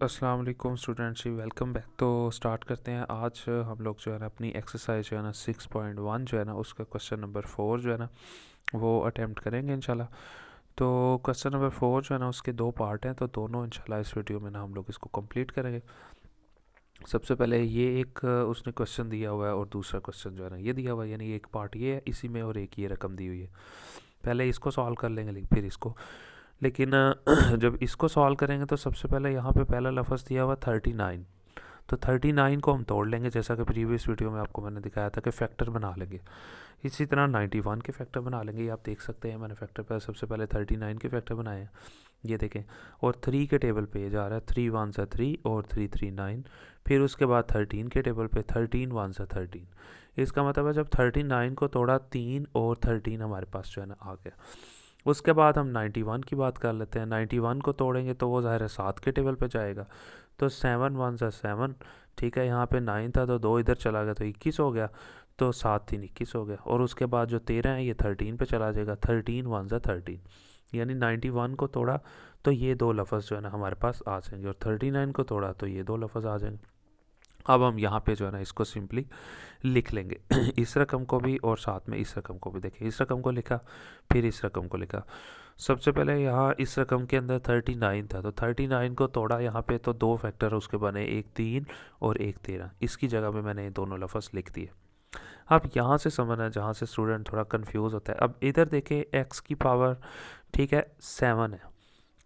अस्सलाम वालेकुम स्टूडेंट्स जी, welcome back. तो स्टार्ट करते हैं। आज हम लोग जो है ना अपनी एक्सरसाइज जो है ना 6.1 जो है ना उसका क्वेश्चन नंबर 4 जो है ना वो अटेम्प्ट करेंगे इंशाल्लाह। तो क्वेश्चन नंबर 4 जो है ना उसके दो पार्ट हैं, तो दोनों इंशाल्लाह इस वीडियो में ना हम लोग इसको कंप्लीट करेंगे। सबसे पहले ये एक उसने क्वेश्चन दिया हुआ है और दूसरा क्वेश्चन जो है ना ये दिया हुआ है, यानी एक पार्ट ये है इसी में और एक ये रकम दी हुई है। पहले इसको सॉल्व कर लेंगे फिर इसको। लेकिन जब इसको सॉल्व करेंगे तो सबसे पहले यहाँ पे पहला लफ्ज़ दिया हुआ 39। तो 39 को हम तोड़ लेंगे, जैसा कि प्रीवियस वीडियो में आपको मैंने दिखाया था कि फैक्टर बना लेंगे। इसी तरह 91 के फैक्टर बना लेंगे। ये आप देख सकते हैं मैंने फैक्टर पर सबसे पहले 39 के फैक्टर बनाए हैं, ये देखें। और 3 के टेबल पे जा रहा है, 3 वन सा 3 और 3 3 9। फिर उसके बाद 13 के टेबल पे 13 वन सा 13। इसका मतलब है जब 39 को तोड़ा 3 और 13 हमारे पास जो है ना आ गया। उसके बाद हम 91 की बात कर लेते हैं। 91 को तोड़ेंगे तो वो ज़ाहिर है 7 के टेबल पे जाएगा। तो 7 वन सा 7, ठीक है। यहाँ पे 9 था तो 2 इधर चला गया तो 21 हो गया। तो 7 3 21 हो गया। और उसके बाद जो 13 है ये 13 पे चला जाएगा, 13 वन सा 13। यानी 91 को तोड़ा तो ये दो लफ्ज़ जो है ना हमारे पास आ जाएंगे, और 39 को तोड़ा तो ये दो लफ्ज़ आ जाएंगे। अब हम यहाँ पे जो है ना इसको सिंपली लिख लेंगे इस रकम को भी और साथ में इस रकम को भी। देखिए, इस रकम को लिखा, फिर इस रकम को लिखा। सबसे पहले यहाँ इस रकम के अंदर 39 था, तो 39 को तोड़ा यहाँ पे तो दो फैक्टर उसके बने, एक 3 और एक 13। इसकी जगह में मैंने दोनों लफ्ज़ लिख दिए। अब यहाँ से समझना जहाँ से स्टूडेंट थोड़ा कंफ्यूज होता है। अब इधर देखें x की पावर, ठीक है, 7 है,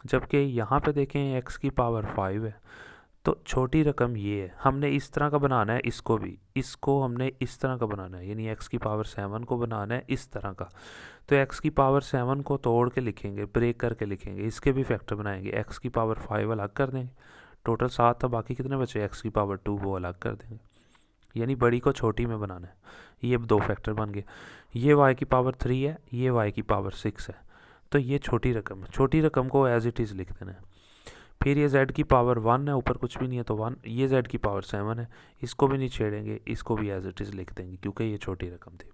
जबकि यहाँ पे देखें x की पावर 5 है। तो छोटी रकम ये है, हमने इस तरह का बनाना है, इसको भी, इसको हमने इस तरह का बनाना है, यानी x की पावर 7 को बनाना है इस तरह का। तो x की पावर 7 को तोड़ के लिखेंगे, ब्रेक करके लिखेंगे, इसके भी फैक्टर बनाएंगे। x की पावर 5 अलग कर देंगे, टोटल 7 था, बाकी कितने बचे, x की पावर 2 वो अलग कर देंगे। यानी बड़ी को छोटी में बनाना है। ये दो फैक्टर बन गए। ये y की पावर 3 है, ये y की पावर 6 है। तो ये छोटी रकम है, छोटी रकम को एज इट इज़ लिख देना है। फिर ये z की पावर 1 है, ऊपर कुछ भी नहीं है तो 1। ये z की पावर 7 है, इसको भी नहीं छेड़ेंगे, इसको भी एज इट इज़ लिख देंगे क्योंकि ये छोटी रकम थी।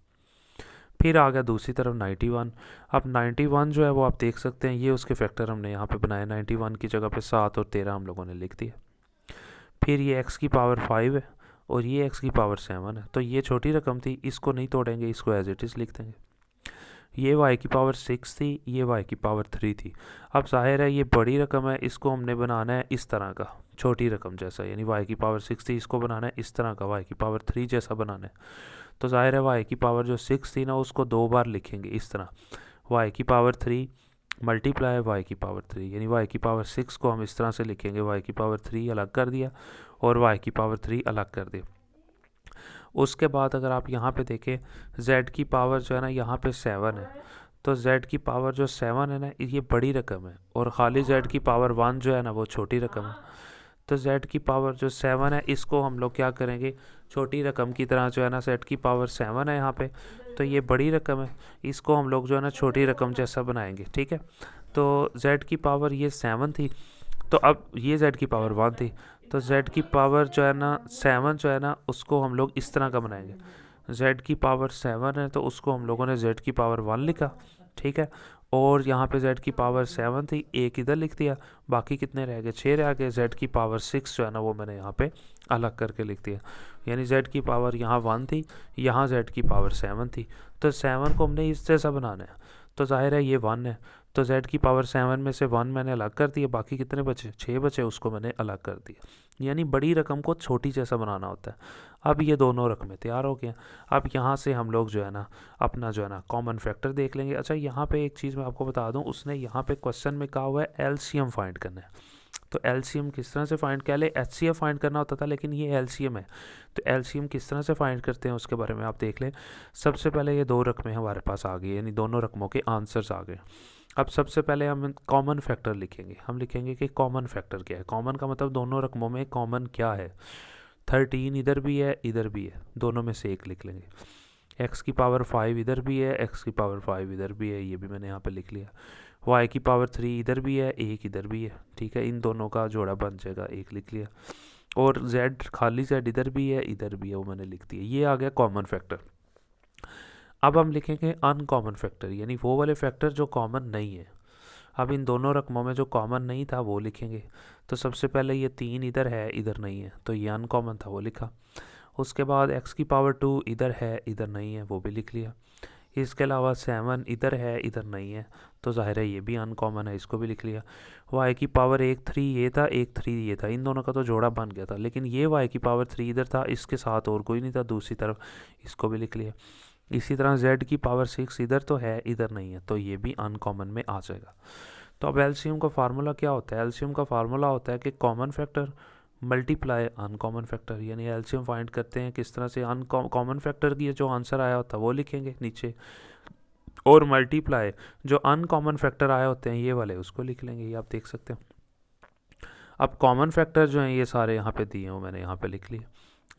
फिर आ गया दूसरी तरफ 91। अब 91 जो है वो आप देख सकते हैं, ये उसके फैक्टर हमने यहाँ पे बनाए। 91 की जगह पे 7 और 13 हम लोगों ने लिख दिया। फिर ये x की पावर 5 है और ये x की पावर 7 है, तो ये छोटी रकम थी, इसको नहीं तोड़ेंगे, इसको एज इट इज़ लिख देंगे। ये y की पावर 6 थी, ये y की पावर 3 थी। अब जाहिर है ये बड़ी रकम है, इसको हमने बनाना है इस तरह का, छोटी रकम जैसा, यानी y की पावर 6 थी, इसको बनाना है इस तरह का, y की पावर 3 जैसा बनाना है। तो जाहिर है y की पावर जो 6 थी ना उसको दो बार लिखेंगे इस तरह, y की पावर 3 मल्टीप्लाई y की पावर 3, यानी y की पावर 6 को हम इस तरह से लिखेंगे, y की पावर 3 अलग कर दिया और y की पावर 3 अलग कर दिया। उसके बाद अगर आप यहाँ पे देखें, z की पावर जो है ना यहाँ पे 7 है, तो z की पावर जो 7 है ना ये बड़ी रकम है, और खाली z की पावर 1 जो है ना वो छोटी रकम है। तो z की पावर जो 7 है इसको हम लोग क्या करेंगे, छोटी रकम की तरह जो है ना, z की पावर 7 है यहाँ पे, तो ये बड़ी रकम है, इसको हम लोग जो है ना छोटी रकम जैसा बनाएंगे, ठीक है। तो z की पावर ये 7 थी, तो अब ये z की पावर 1 थी, तो z की पावर जो है ना 7 जो है ना उसको हम लोग इस तरह का बनाएंगे। z की पावर 7 है तो उसको हम लोगों ने z की पावर 1 लिखा, ठीक है। और यहाँ पे z की पावर 7 थी, एक इधर लिख दिया, बाकी कितने रह गए, 6 रह गए। z की पावर 6 जो है ना वो मैंने यहाँ पे अलग करके लिख दिया, यानी z की पावर यहाँ 1 थी, यहाँ z की पावर 7 थी। तो 7 को हमने इस जैसा बनाना है, तो जाहिर है ये 1 है, तो z की पावर 7 में से 1 मैंने अलग कर दिया, बाकी कितने बचे, 6 बचे, उसको मैंने अलग कर दिया। यानी बड़ी रकम को छोटी जैसा बनाना होता है। अब ये दोनों रकमें तैयार हो गए। अब यहाँ से हम लोग जो है ना अपना जो है ना कॉमन फैक्टर देख लेंगे। अच्छा, यहाँ पे एक चीज़ मैं आपको बता दूँ, उसने यहाँ पे क्वेश्चन में कहा हुआ है एलसीएम फाइंड करना है। तो एलसीएम किस तरह से फाइंड, पहले एचसीएफ फाइंड करना होता था लेकिन ये एलसीएम है, तो एलसीएम किस तरह से फाइंड करते हैं उसके बारे में आप देख लें। सबसे पहले ये दो रकमें हमारे पास आ गई, यानी दोनों रकमों के आंसर्स आ गए। अब सबसे पहले हम कॉमन फैक्टर लिखेंगे। हम लिखेंगे कि कॉमन फैक्टर क्या है। कॉमन का मतलब दोनों रकमों में कॉमन क्या है। 13 इधर भी है, इधर भी है, दोनों में से एक लिख लेंगे। x की पावर 5 इधर भी है, x की पावर 5 इधर भी है, ये भी मैंने यहाँ पे लिख लिया। y की पावर 3 इधर भी है, एक इधर भी है, ठीक है, इन दोनों का जोड़ा बन जाएगा, एक लिख लिया। और z, खाली z इधर भी है, इधर भी है, वो मैंने लिख दिया। ये आ गया कॉमन फैक्टर। अब हम लिखेंगे अनकॉमन फैक्टर, यानी वो वाले फैक्टर जो कॉमन नहीं है। अब इन दोनों रकमों में जो कॉमन नहीं था वो लिखेंगे। तो सबसे पहले ये 3 इधर है, इधर नहीं है, तो ये अनकॉमन था, वो लिखा। उसके बाद x की पावर 2 इधर है, इधर नहीं है, वो भी लिख लिया। इसके अलावा 7 इधर है, इधर नहीं है, तो जाहिर है ये भी अनकॉमन है, इसको भी लिख लिया। y की पावर 1 3 ये था, 1 3 ये था, इन दोनों का तो जोड़ा बन गया था, लेकिन ये y की पावर 3 इधर था, इसके साथ और कोई नहीं था दूसरी तरफ, इसको भी लिख लिया। इसी तरह z की पावर 6 इधर तो है, इधर नहीं है, तो ये भी अनकॉमन में आ जाएगा। तो अब एलसीएम का फार्मूला क्या होता है? एलसीएम का फार्मूला होता है कि common factor multiply uncommon factor, यानी एलसीएम फाइंड करते हैं किस तरह से। कॉमन फैक्टर की जो आंसर आया होता है वो लिखेंगे नीचे, और मल्टीप्लाई जो अनकॉमन फैक्टर आए होते हैं ये वाले, उसको लिख लेंगे, ये आप देख सकते हैं। अब कॉमन फैक्टर जो हैं ये सारे यहाँ पे दिए हुए, मैंने यहाँ पे लिख लिए।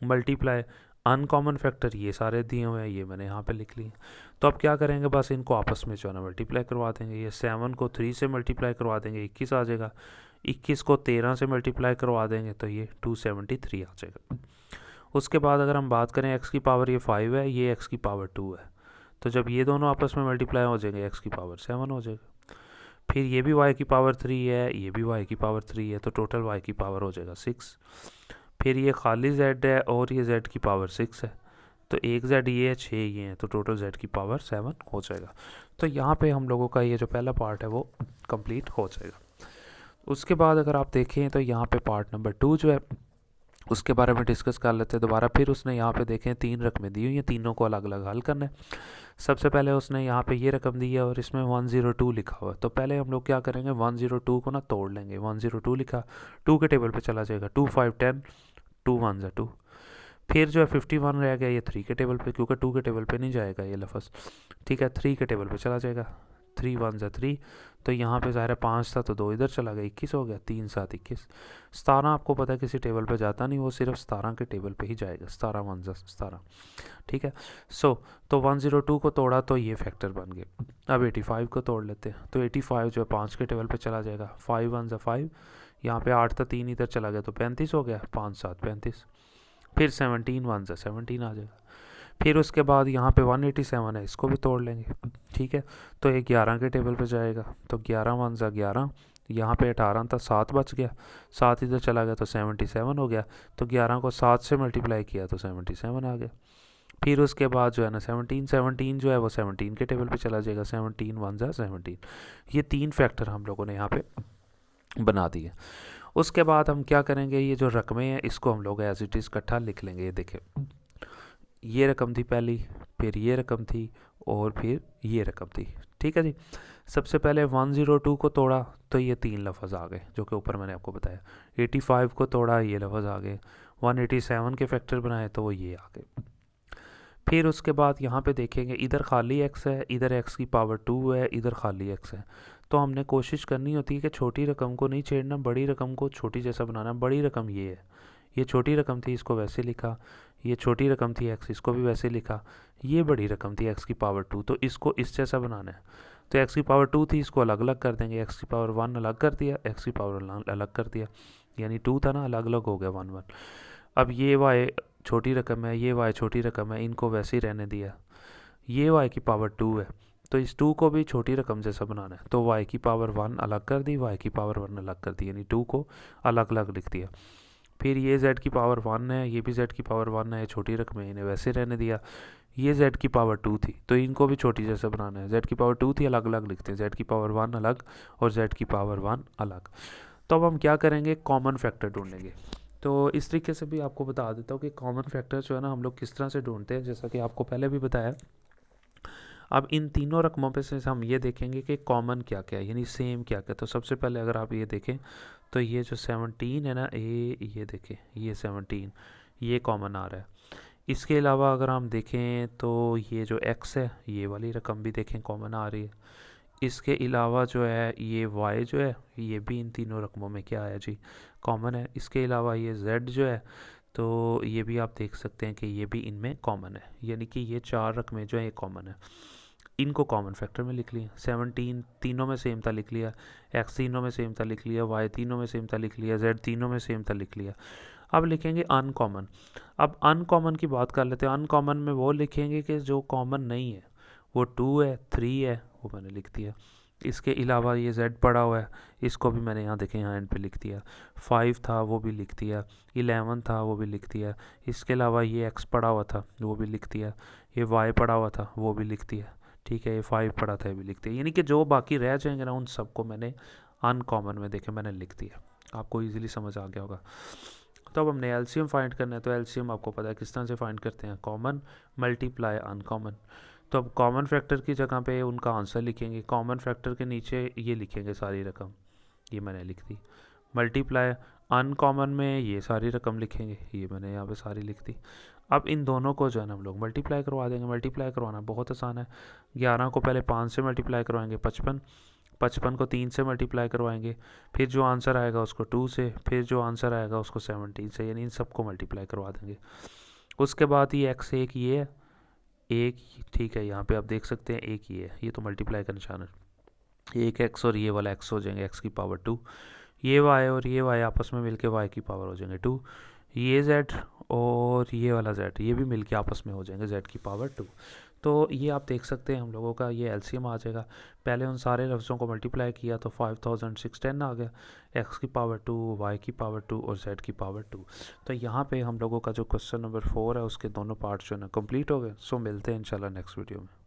मल्टीप्लाई अनकॉमन फैक्टर ये सारे दिए हुए हैं, ये मैंने यहाँ पे लिख लिए। तो अब क्या करेंगे, बस इनको आपस में जो है ना मल्टीप्लाई करवा देंगे। ये 7 को 3 से मल्टीप्लाई करवा देंगे, 21 आ जाएगा। 21 को 13 से मल्टीप्लाई करवा देंगे तो ये 273 आ जाएगा। उसके बाद अगर हम बात करें x की पावर ये 5 है, ये x की पावर 2 है, तो जब ये दोनों आपस में मल्टीप्लाई हो जाएंगे x की पावर 7 हो जाएगा। फिर ये भी y की पावर 3 है, ये भी y की पावर 3 है, तो टोटल y की पावर हो जाएगा 6। फिर ये खाली z है और ये z की पावर 6 है, तो एक z ये है, 6 ये हैं, तो टोटल z की पावर 7 हो जाएगा। तो यहाँ पे हम लोगों का ये जो पहला पार्ट है वो कंप्लीट हो जाएगा। उसके बाद अगर आप देखें तो यहाँ पे पार्ट नंबर 2 जो है उसके बारे में डिस्कस कर लेते हैं दोबारा। फिर उसने यहाँ पे देखें 3 रकमें दी हुई हैं, तीनों को अलग अलग हल करना है। सबसे पहले उसने यहाँ पे ये रकम दी है और इसमें 102 लिखा हुआ है, तो पहले हम लोग क्या करेंगे, 102 को ना तोड़ लेंगे। 102 लिखा, 2 के टेबल पे चला जाएगा, 2 5 10, 2 1 2। फिर जो है 51 रह गया, ये 3 के टेबल पे, क्योंकि 2 के टेबल पे नहीं जाएगा ये लफ्ज़, ठीक है, 3 के टेबल पे चला जाएगा। 3 1 3, तो यहाँ पे ज़ाहिर है 5 था तो 2 इधर चला गया, 21 हो गया, 3 7 21। 17 आपको पता है किसी टेबल पे जाता नहीं, वो सिर्फ 17 के टेबल पे ही जाएगा, 17 1 17, ठीक है। तो 102 को तोड़ा तो ये फैक्टर बन गए। अब 85 को तोड़ लेते हैं, तो 85 जो है 5 के टेबल पे चला जाएगा, 5 1 5, यहाँ पे 8 था, 3 इधर चला गया, तो 35 हो गया, 5 7 35। फिर 17 1 17 आ जाएगा। फिर उसके बाद यहाँ पे 187 है, इसको भी तोड़ लेंगे, ठीक है। तो ये 11 के टेबल पे जाएगा, तो 11 1 11, यहाँ पे 18 था, 7 बच गया, 7 इधर चला गया तो 77 हो गया, तो 11 को 7 से मल्टीप्लाई किया तो 77 आ गया। फिर उसके बाद जो है ना 17 जो है वो 17 के टेबल पे चला जाएगा, 17 1 17। ये 3 फैक्टर हम लोगों ने यहाँ पे बना दिए। उसके बाद हम क्या करेंगे, ये जो रकमें हैं इसको हम लोग एज इट इज़ इकट्ठा लिख लेंगे। ये देखें, ये रकम थी पहली, फिर ये रकम थी, और फिर ये रकम थी, ठीक है जी। सबसे पहले 102 को तोड़ा तो ये 3 लफ्ज़ आ गए जो कि ऊपर मैंने आपको बताया। 85 को तोड़ा, ये लफ्ज़ आ गए। 187 के फैक्टर बनाए तो वो ये आ गए। फिर उसके बाद यहाँ पे देखेंगे, इधर खाली x है, इधर x की पावर 2 है, इधर खाली x है, तो हमने कोशिश करनी होती है कि छोटी रकम को नहीं छेड़ना, बड़ी रकम को छोटी जैसा बनाना। बड़ी रकम ये है, ये छोटी रकम थी, इसको वैसे लिखा। ये छोटी रकम थी x, इसको भी वैसे लिखा। ये बड़ी रकम थी x की पावर 2, तो इसको इस जैसा बनाना है। तो x की पावर 2 थी, इसको अलग अलग कर देंगे। x की पावर 1 अलग कर दिया, x की पावर अलग कर दिया, यानी 2 था ना, अलग अलग हो गया 1 1। अब ये y छोटी रकम है, ये y छोटी रकम है, इनको वैसे ही रहने दिया। ये y की पावर 2 है, तो इस 2 को भी छोटी रकम जैसा बनाना है, तो y की पावर 1 अलग कर दी, y की पावर 1 अलग कर दी, यानी 2 को अलग अलग लिख दिया। फिर ये z की पावर 1 है, ये भी z की पावर 1 है, छोटी रकम है, इन्हें वैसे रहने दिया। ये z की पावर 2 थी, तो इनको भी छोटी जैसा बनाना है। z की पावर 2 थी, अलग अलग लिखते हैं, z की पावर 1 अलग और z की पावर 1 अलग। तो अब हम क्या करेंगे, कॉमन फैक्टर ढूंढेंगे। तो इस तरीके से भी आपको बता देता हूँ कि कॉमन फैक्टर जो है ना हम लोग किस तरह से ढूंढते हैं, जैसा कि आपको पहले भी बताया। अब इन तीनों रकमों पे से हम ये देखेंगे कि कॉमन क्या क्या है, यानी सेम क्या क्या। तो सबसे पहले अगर आप ये देखें तो ये जो 17 है ना, ये देखें, ये 17 ये कॉमन आ रहा है। इसके अलावा अगर हम देखें तो ये जो x है, ये वाली रकम भी देखें कॉमन आ रही है। इसके अलावा जो है ये y जो है, ये भी इन तीनों रकमों में क्या है जी, कॉमन है। इसके अलावा ये z जो है, तो ये भी आप देख सकते हैं कि ये भी इनमें कॉमन है, यानी कि ये 4 रकमें जो है ये कॉमन है। इनको कॉमन फैक्टर में लिख लिया। 17 तीनों में सेम था, लिख लिया। x तीनों में सेम था, लिख लिया। y तीनों में सेम था, लिख लिया। z तीनों में सेम था, लिख लिया। अब लिखेंगे अनकॉमन। अब अनकॉमन की बात कर लेते हैं। अनकॉमन में वो लिखेंगे कि जो कॉमन नहीं है, वो 2 है, 3 है, वो मैंने लिख दिया। इसके अलावा ये z पड़ा हुआ है, इसको भी मैंने यहाँ देखें यहाँ एंड पे लिख दिया। 5 था वो भी लिख दिया, 11 था वो भी लिख दिया। इसके अलावा ये x पड़ा हुआ था वो भी लिख दिया, ये y पड़ा हुआ था वो भी लिख दिया। ठीक है, ये 5 पड़ा था ये भी लिख दिया। यानी कि जो बाकी रह जाएंगे ना उन सबको मैंने अनकॉमन में देखे मैंने लिख दिया। आपको ईजिली समझ आ गया होगा। तो अब हमने एलसीएम फाइंड करना है। तो एलसीएम आपको पता है किस तरह से फाइंड करते हैं, कॉमन मल्टीप्लाई अनकॉमन। तो अब कॉमन फैक्टर की जगह पे उनका आंसर लिखेंगे, कॉमन फैक्टर के नीचे ये लिखेंगे सारी रकम, ये मैंने लिख दी। मल्टीप्लाई अनकॉमन में ये सारी रकम लिखेंगे, ये मैंने यहाँ पे सारी लिख दी। अब इन दोनों को जो है ना हम लोग मल्टीप्लाई करवा देंगे। मल्टीप्लाई करवाना बहुत आसान है। 11 को पहले 5 से मल्टीप्लाई करवाएंगे 55, 55 को 3 से मल्टीप्लाई करवाएंगे, फिर जो आंसर आएगा उसको 2 से, फिर जो आंसर आएगा उसको 17 से, यानी इन सबको मल्टीप्लाई करवा देंगे। उसके बाद ये x एक ये है, एक, ठीक है, यहाँ पे आप देख सकते हैं एक ये है, ये तो मल्टीप्लाई का निशान है। एक x और ये वाला x हो जाएंगे x की पावर 2, ये y और ये y आपस में मिलके y की पावर हो जाएंगे 2, ये z और ये वाला z ये भी मिलके आपस में हो जाएंगे z की पावर 2। तो ये आप देख सकते हैं हम लोगों का ये एलसीएम आ जाएगा। पहले उन सारे लफ्ज़ों को मल्टीप्लाई किया तो 5610 आ गया, x की पावर 2, y की पावर 2 और z की पावर 2। तो यहाँ पे हम लोगों का जो क्वेश्चन नंबर 4 है उसके दोनों पार्ट जो है ना कंप्लीट हो गए। सो मिलते हैं इंशाल्लाह नेक्स्ट वीडियो में।